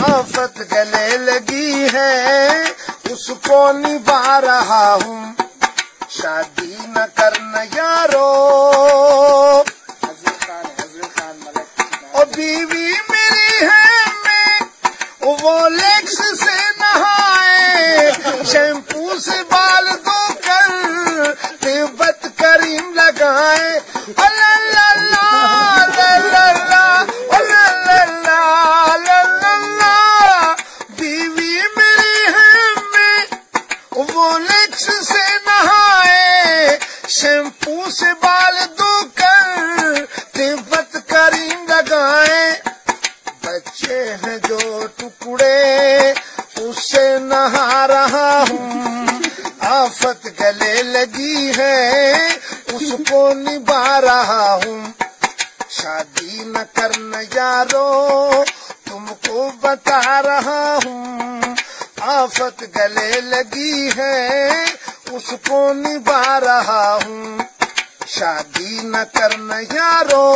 آفت گلے لگی ہے اس کو نبھا رہا ہوں، شادی نہ کرنا یارو، اور بیوی میری ہے میں وہ لیکس سے نہائے، شیمپو سے بال دھو کر طیبت کریم لگائے، بیوی میری ہے میں وہ لیکس سے نہائے، شیمپو سے بال دھو کر طیبت کریم لگائے، بچے ہیں جو ٹکڑے اس سے نہا رہا ہوں، آفت گلے لگی ہے اس کو نبھا رہا ہوں، شادی نہ کرنا یارو تم کو بتا رہا ہوں، آفت گلے لگی ہے اس کو نبھا رہا ہوں، شادی نہ کرنا یارو۔